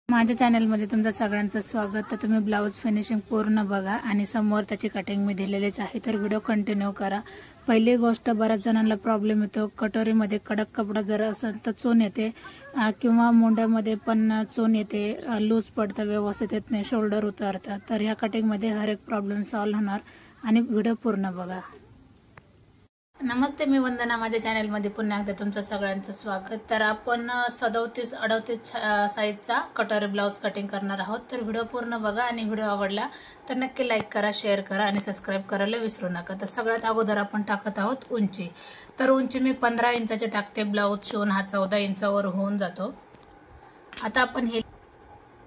माझ्या चॅनलमध्ये तुमचं सगळ्यांचं स्वागत। तर तुम्ही ब्लाउज फिनिशिंग पूर्ण बघा आणि समोर त्याची कटिंग मी दिलेलीच आहे, तर व्हिडिओ कंटिन्यू करा। पहिली गोष्ट, बऱ्याच जणांना प्रॉब्लेम येतो कटोरीमध्ये कडक कपडा जर असेल तर चून येते किंवा मुंड्यामध्ये पण चून येते, लूज पडतं, व्यवस्थित येत नाही, शोल्डर उतरतं। तर ह्या कटिंगमध्ये हर एक प्रॉब्लेम सॉल्व होणार आणि व्हिडिओ पूर्ण बघा। नमस्ते, मी वंदना, माझ्या चॅनलमध्ये पुन्हा एकदा तुमचं सगळ्यांचं स्वागत। तर आपण 37-38 साईजचा कटोरी ब्लाउज कटिंग करणार आहोत, तर व्हिडिओ पूर्ण बघा आणि व्हिडिओ आवडला तर नक्की लाईक करा, शेअर करा आणि सबस्क्राइब करायला विसरू नका। तर सगळ्यात अगोदर आपण टाकत आहोत उंची। तर उंची मी 15 इंचाचे टाकते, ब्लाउज शिवून हा 14 इंचावर होऊन जातो।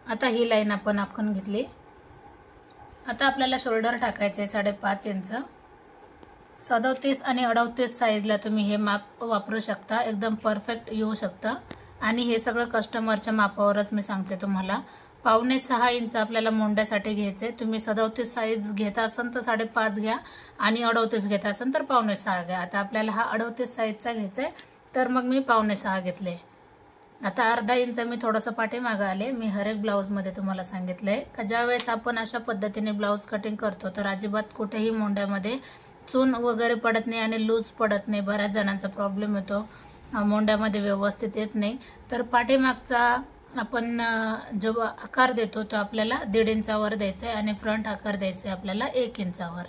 आता ही लाईन आपण आखून घेतली। आता आपल्याला शोल्डर टाकायचे 5.5 इंच। 37 आणि 38 साईजला तुम्ही हे माप वापरू शकता, एकदम परफेक्ट येऊ शकतं। आणि हे सगळं कस्टमरच्या मापावरच मी सांगते तुम्हाला। 5.5 इंच आपल्याला मोंड्यासाठी घ्यायचे। तुम्ही 37 साईज घेता असाल तर 5.5 घ्या आणि 38 घेता असाल तर 5.5 घ्या। आता आपल्याला हा 38 साईजचा घ्यायचा आहे, तर मग मी 5.5 घेतले। आता अर्धा इंच मी थोडंसं पाठीमागे आले। मी हर एक ब्लाऊजमध्ये तुम्हाला सांगितलंय का ज्यावेळेस आपण अशा पद्धतीने ब्लाऊज कटिंग करतो तर अजिबात कुठेही मोंड्यामध्ये चून वगैरे पडत नाही आणि लूज पडत नाही। बऱ्याच जणांचा प्रॉब्लेम येतो, मोंड्यामध्ये व्यवस्थित येत नाही। तर पाठीमागचा आपण जो आकार देतो तो आपल्याला 1.5 इंचावर द्यायचा आहे आणि फ्रंट आकार द्यायचा आहे आपल्याला 1 इंचावर।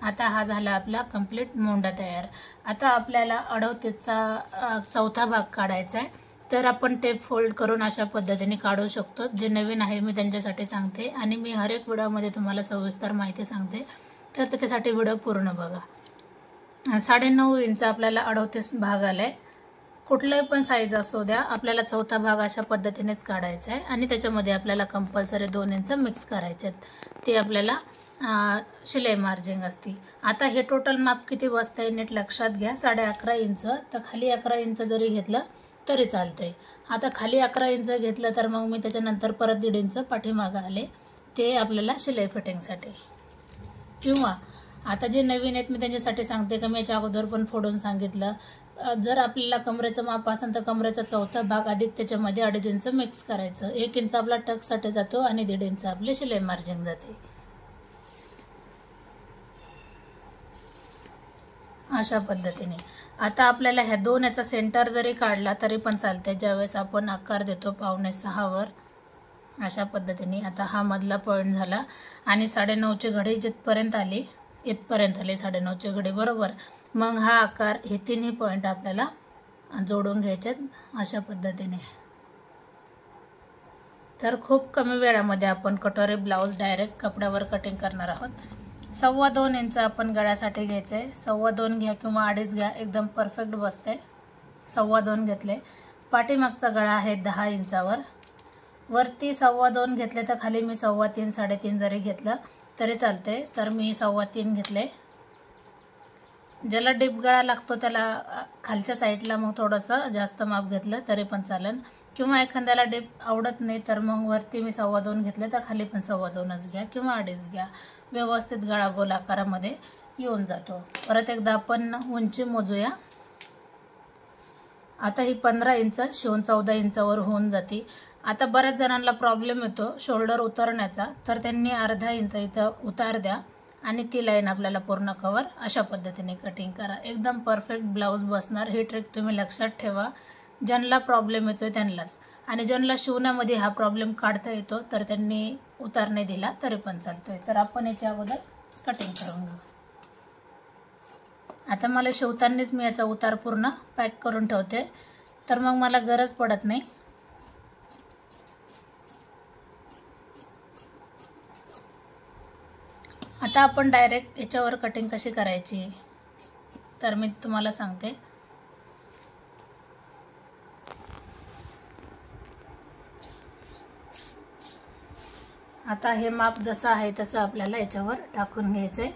आता हा झाला आपला कंप्लीट मोंडा तयार। आता आपल्याला 38चा चौथा भाग काढायचा आहे, तर आपण टेप फोल्ड करून अशा पद्धतीने काढू शकतो। जे नवीन आहे मी त्यांच्यासाठी सांगते आणि मी हर एक व्हिडिओमध्ये तुम्हाला सविस्तर माहिती सांगते, तर त्याच्यासाठी व्हिडिओ पूर्ण बघा। 9.5 इंच आपल्याला 38 भाग आलाय। कुठलाही पण साईज असू द्या, आपल्याला चौथा भाग अशा पद्धतीनेच काढायचा आहे आणि त्याच्यामध्ये आपल्याला कंपल्सरी 2 इंच मिक्स करायचे आहेत, ते आपल्याला शिलाई मार्जिंग असते। आता हे टोटल माप किती बसतंय नीट लक्षात घ्या। 11.5 इंच, तर खाली 11 इंच जरी घेतलं तरी चालतंय। आता खाली 11 इंच घेतलं तर मग मी त्याच्यानंतर परत 1.5 इंच पाठीमागे आले, ते आपल्याला शिलाई फिटिंगसाठी। किंवा आता जे नवीन आहेत मी त्यांच्यासाठी सांगते का मी याच्या अगोदर पण फोडून सांगितलं, जर आपल्याला कमरेचं माप असेल तर कमरेचा चौथा भाग अधिक त्याच्यामध्ये 2.5 इंच मिक्स करायचं। 1 इंच आपला टक्ससाठी जातो आणि 1.5 इंच आपली शिलाई मार्जिंग जाते। अशा पद्धतीने आता आपल्याला ह्या दोन याचा सेंटर जरी काढला तरी पण चालते, ज्यावेळेस आपण आकार देतो 5.5 वर अशा पद्धतीने। आता हा मधला पॉइंट झाला आणि 9.5ची घडी जिथपर्यंत आली इथपर्यंत आली 9.5ची घडी बरोबर। मग हा आकार, हे तिन्ही पॉइंट आपल्याला जोडून घ्यायचे अशा पद्धतीने। तर खूप कमी वेळामध्ये आपण कटोरी ब्लाउज डायरेक्ट कपड्यावर कटिंग करणार आहोत। 2.25 इंच आपण गळ्यासाठी घ्यायचे। 2.25 घ्या किंवा 2.5 घ्या, एकदम परफेक्ट बसते। 2.25 घेतले। पाठीमागचा गळा आहे 10 इंचावर, वरती 2.25 घेतले तर खाली मी 3.25 3.5 जरी घेतलं तरी चालते। तर मी 3.25 घेतले। ज्याला डीप गळा लागतो त्याला खालच्या साईडला मग थोडंसं जास्त माप घेतलं तरी पण चालेल, किंवा एखाद्याला डीप आवडत नाही तर मग वरती मी 2.25 घेतले तर खाली पण 2.25 घ्या किंवा 2.5 घ्या, व्यवस्थित गळा गोल आकारामध्ये येऊन जातो। परत एकदा आपण उंची मोजूया। आता ही 15 इंच शिवून 14 इंचावर होऊन जाते। आता बऱ्याच जणांना प्रॉब्लेम येतो शोल्डर उतरण्याचा, तर त्यांनी अर्धा इंच इथं उतार द्या आणि ती लाईन आपल्याला पूर्ण कव्हर अशा पद्धतीने कटिंग करा, एकदम परफेक्ट ब्लाउज बसणार। ही ट्रिक तुम्ही लक्षात ठेवा, ज्यांना प्रॉब्लेम येतोय त्यांनाच। आणि ज्यांना शिवण्यामध्ये हा प्रॉब्लेम काढता येतो तर त्यांनी उतार नाही दिला तरी पण चालतोय। तर आपण याच्या अगोदर कटिंग करून घेऊ। आता मला शिवतानाच मी याचा उतार पूर्ण पॅक करून ठेवते, तर मग मला गरज पडत नाही। आता आपण डायरेक्ट याच्यावर कटिंग कशी करायची तर मी तुम्हाला सांगते। आता हे माप जसं आहे तसं आपल्याला याच्यावर टाकून घ्यायचंय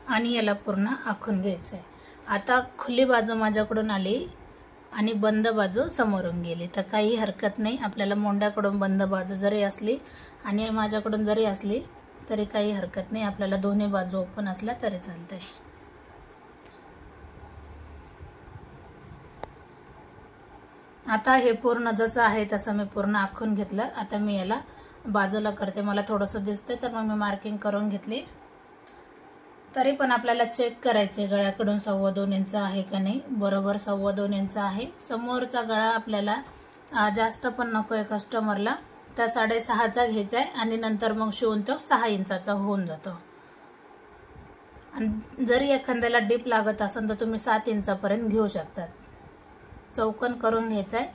आणि याला पूर्ण आखून घ्यायचंय। आता खुली बाजू माझ्याकडून आली आणि बंद बाजू समोरून गेली तर काही हरकत नाही। आपल्याला मोंड्याकडून बंद बाजू जरी असली आणि माझ्याकडून जरी असली तरी काही हरकत नाही, आपल्याला दोन्ही बाजू ओपन असल्या तरी चालतंय। आता हे पूर्ण जसं आहे तसं मी पूर्ण आखून घेतलं. आता मी याला बाजूला करते. मला थोडंसं दिसतंय तर मग मी मार्किंग करून घेतली. तरी पण आपल्याला चेक करायचे गळ्याकडून 2.25 इंच आहे का नाही. बरोबर 2.25 इंच आहे. समोरचा गळा आपल्याला जास्त पण नको आहे कस्टमरला, तर 6.5चा घ्यायचा आहे आणि नंतर मग शिवून तो 6 इंचाचा होऊन जातो. आणि जरी एखाद्याला डीप लागत असेल तर तुम्ही 7 इंचापर्यंत घेऊ शकतात. चौकोन करून घ्यायचा आहे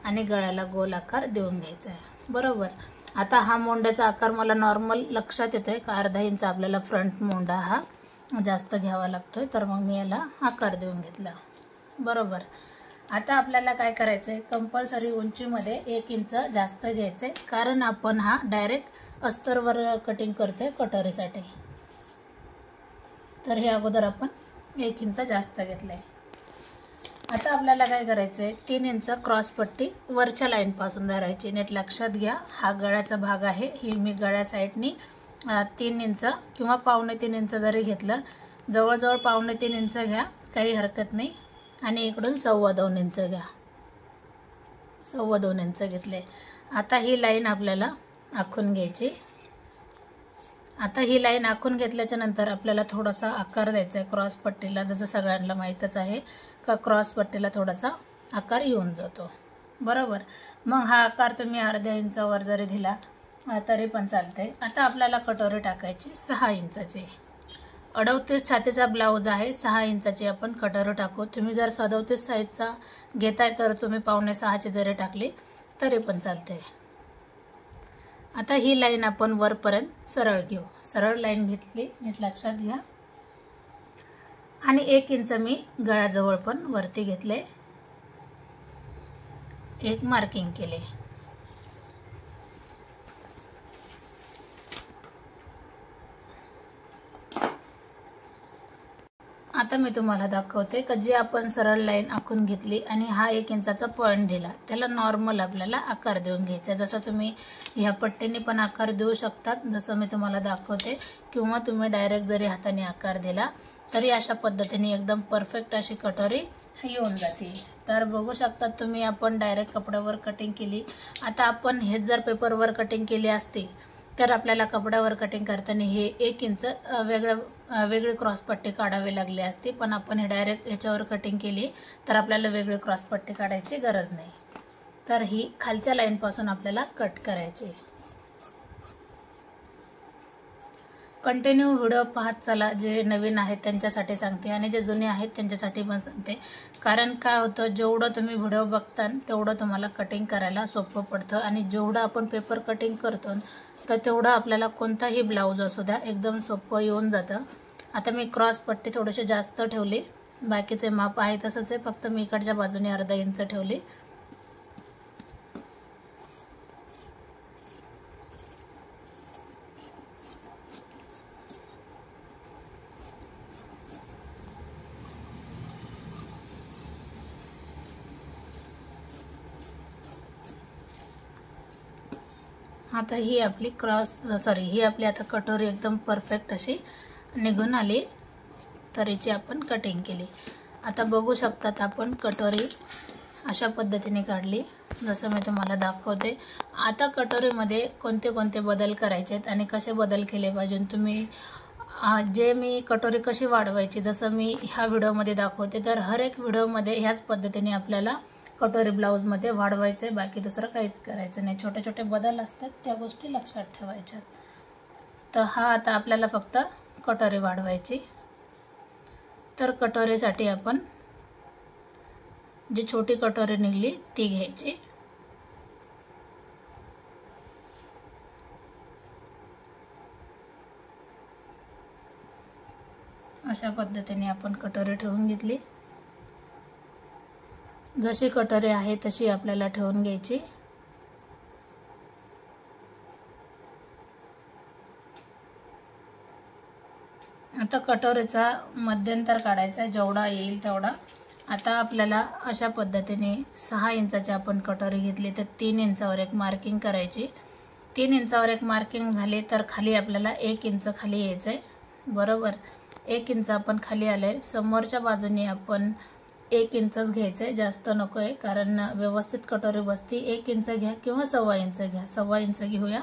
आणि गळ्याला गोल आकार देऊन घ्यायचा आहे. बरोबर. आता हा मोंड्याचा आकार मला नॉर्मल लक्षात येतोय का 1/2 इंच आपल्याला फ्रंट मोंडा हा जास्त घ्यावा लागतोय, तर मग मी याला आकार देऊन घेतला. बरोबर. आता आपल्याला काय करायचं आहे, कंपल्सरी उंचीमध्ये 1 इंच जास्त घ्यायचं आहे, कारण आपण हा डायरेक्ट अस्तरवर कटिंग करतोय कटोरीसाठी. तर हे अगोदर आपण 1 इंच जास्त घेतलं आहे. आता आपल्याला काय करायचं आहे, 3 इंच क्रॉस पट्टी वरच्या लाईनपासून धरायची. नीट लक्षात घ्या, हा गळ्याचा भाग आहे. ही मी गळ्या साईडनी 3 इंच किंवा 2.25 इंच जरी घेतलं, जवळजवळ 2.25 इंच घ्या, काही हरकत नाही. आणि इकडून 2.25 इंच घ्या. 2.25 इंच घेतले. आता ही लाईन आपल्याला आखून घ्यायची. आता ही लाईन आखून घेतल्याच्या नंतर आपल्याला थोडासा आकार द्यायचा आहे क्रॉस पट्टीला. जसं सगळ्यांना माहीतच आहे का क्रॉस पट्टीला थोडासा आकार येऊन जातो. बरोबर. मग हा आकार तुम्ही 1/2 इंचावर जरी दिला तरी पण चालते. आता आपल्याला कटोरी टाकायची 6 इंचाची. 38 छातीचा ब्लाऊज आहे, 6 इंचाची आपण कटोरी टाकू. तुम्ही जर 37 साईजचा घेताय तर तुम्ही 5.25ची जरी टाकली तरी पण चालते. आता ही लाईन आपण वरपर्यंत सरळ घेऊ. सरळ लाईन घेतली, नीट लक्षात घ्या. आणि 1 इंच मी गळ्याजवळ पण वरती घेतले, एक मार्किंग केले. आता मी तुम्हाला दाखवते की जे आपण सरळ लाईन आखून घेतली आणि हा 1 इंचाचा पॉईंट दिला, त्याला नॉर्मल आपल्याला आकार देऊन घ्यायचा. जसं तुम्ही ह्या पट्टीने पण आकार देऊ शकतात, जसं मी तुम्हाला दाखवते, किंवा तुम्ही डायरेक्ट जरी हाताने आकार दिला तरी अशा पद्धतीने एकदम परफेक्ट अशी कटोरी येऊन जाते. तर बघू शकतात तुम्ही, आपण डायरेक्ट कपड्यावर कटिंग केली. आता आपण हे जर पेपरवर कटिंग केली असती तर आपल्याला कपड्यावर कटिंग करताना हे 1 इंच वेगळी क्रॉसपट्टी काढावी लागली असती. पण आपण हे डायरेक्ट याच्यावर कटिंग केली तर आपल्याला वेगळी क्रॉसपट्टी काढायची गरज नाही. तर ही खालच्या लाईनपासून आपल्याला कट करायची. कंटिन्यू व्हिडिओ पाहत चला. जे नवीन आहेत त्यांच्यासाठी सांगते आणि जे जुने आहेत त्यांच्यासाठी पण सांगते. कारण काय होतं, जेवढं तुम्ही व्हिडिओ बघता तेवढं तुम्हाला कटिंग करायला सोपं पडतं. आणि जेवढं आपण पेपर कटिंग करतो तर तेवढं आपल्याला कोणताही ब्लाऊज असू द्या एकदम सोपं येऊन जातं. आता मी क्रॉस पट्टी थोडीशी जास्त ठेवली, बाकीचे माप आहे तसंच आहे, फक्त मी इकडच्या बाजूने 1/2 इंच ठेवली. आता ही आपली ही आपली आता कटोरी एकदम परफेक्ट अशी निघून आली. तर हिची आपण कटिंग केली. आता बघू शकतात आपण कटोरी अशा पद्धतीने काढली जसं मी तुम्हाला दाखवते. आता कटोरीमध्ये कोणते कोणते बदल करायचे आहेत आणि कसे बदल केले पाहिजे तुम्ही, जे मी कटोरी कशी वाढवायची जसं मी ह्या व्हिडिओमध्ये दाखवते, तर हर एक व्हिडिओमध्ये ह्याच पद्धतीने आपल्याला कटोरी ब्लाऊजमध्ये वाढवायचं आहे. बाकी दुसरं काहीच करायचं नाही. छोटे छोटे बदल असतात त्या गोष्टी लक्षात ठेवायच्या. तर हा आता आपल्याला फक्त कटोरी वाढवायची. तर कटोरीसाठी आपण जी छोटी कटोरी निघली ती घ्यायची. अशा पद्धतीने आपण कटोरी ठेवून घेतली. जशी कटोरी आहे तशी आपल्याला ठेवून घ्यायची. आता कटोरीचा मध्यंतर काढायचा आहे, जेवढा येईल तेवढा. आता आपल्याला अशा पद्धतीने 6 इंचाची आपण कटोरी घेतली तर 3 इंचावर एक मार्किंग करायची. 3 इंचावर एक मार्किंग झाली तर खाली आपल्याला 1 इंच खाली यायचं आहे. बरोबर. 1 इंच आपण खाली आले. समोरच्या बाजूने आपण 1 इंचच घ्यायचं आहे, जास्त नको आहे, कारण व्यवस्थित कटोरी बसती. 1 इंच घ्या किंवा 1.25 इंच घ्या, 1.25 इंच घेऊया.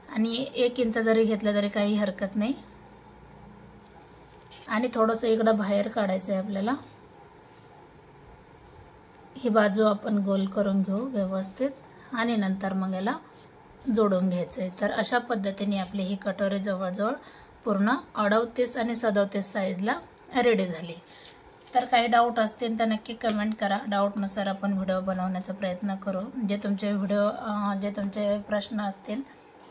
आणि 1 इंच जरी घेतलं तरी काही हरकत नाही. आणि थोडंसं इकडं बाहेर काढायचं आहे आपल्याला. ही बाजू आपण गोल करून घेऊ व्यवस्थित आणि नंतर मग याला जोडून घ्यायचं आहे. तर अशा पद्धतीने आपली ही कटोरी जवळजवळ पूर्ण 38 आणि 37 साईजला रेडी झाली. तर काही डाऊट असतील तर नक्की कमेंट करा. डाऊटनुसार आपण व्हिडिओ बनवण्याचा प्रयत्न करू. जे तुमचे प्रश्न असतील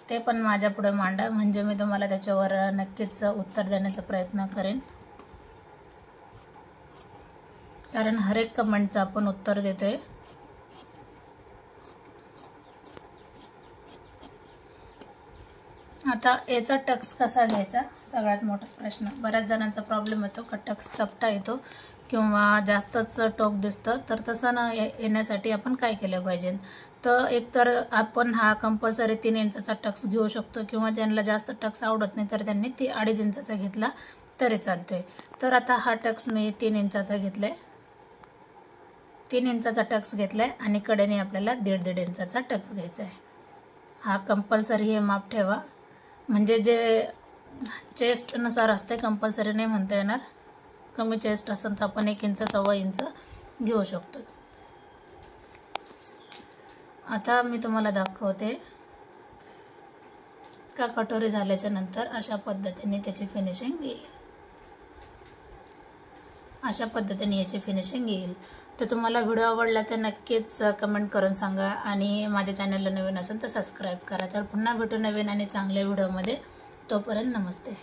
ते पण माझ्या पुढे मांडा, म्हणजे मी तुम्हाला त्याच्यावर नक्कीच उत्तर देण्याचा प्रयत्न करेन. कारण हर एक कमेंटचं आपण उत्तर देतोय. आता याचा टक्स कसा घ्यायचा, सगळ्यात मोठा प्रश्न. बऱ्याच जणांचा प्रॉब्लेम येतो का टक्स चपटा येतो किंवा जास्तच टोक दिसतं. तर तसं न येण्यासाठी आपण काय केलं पाहिजे, तर एकतर आपण हा कंपल्सरी 3 इंचाचा टक्स घेऊ शकतो, किंवा ज्यांना जास्त टक्स आवडत नाही तर त्यांनी 2.5 इंचाचा घेतला तरी चालतोय. तर आता हा टक्स मी 3 इंचाचा घेतला आहे. 3 इंचाचा टक्स घेतला आहे आणि कडेने आपल्याला 1.5 इंचाचा टक्स घ्यायचा आहे. हा कंपल्सरी हे माप ठेवा, म्हणजे जे चेस्टनुसार असते, कंपल्सरी नाही म्हणता येणार. कमी चेस्ट असेल तर आपण 1 इंच 1.25 इंच घेऊ शकतो. आता मी तुम्हाला दाखवते का कटोरी झाल्याच्या नंतर अशा पद्धतीने त्याची फिनिशिंग येईल. अशा पद्धतीने याची फिनिशिंग येईल. तर तुम्हाला व्हिडिओ आवडला तर नक्कीच कमेंट करून सांगा आणि माझ्या चॅनलला नवीन असेल तर सबस्क्राईब करा. तर पुन्हा भेटू नवीन आणि चांगल्या व्हिडिओमध्ये. तोपर्यंत नमस्ते.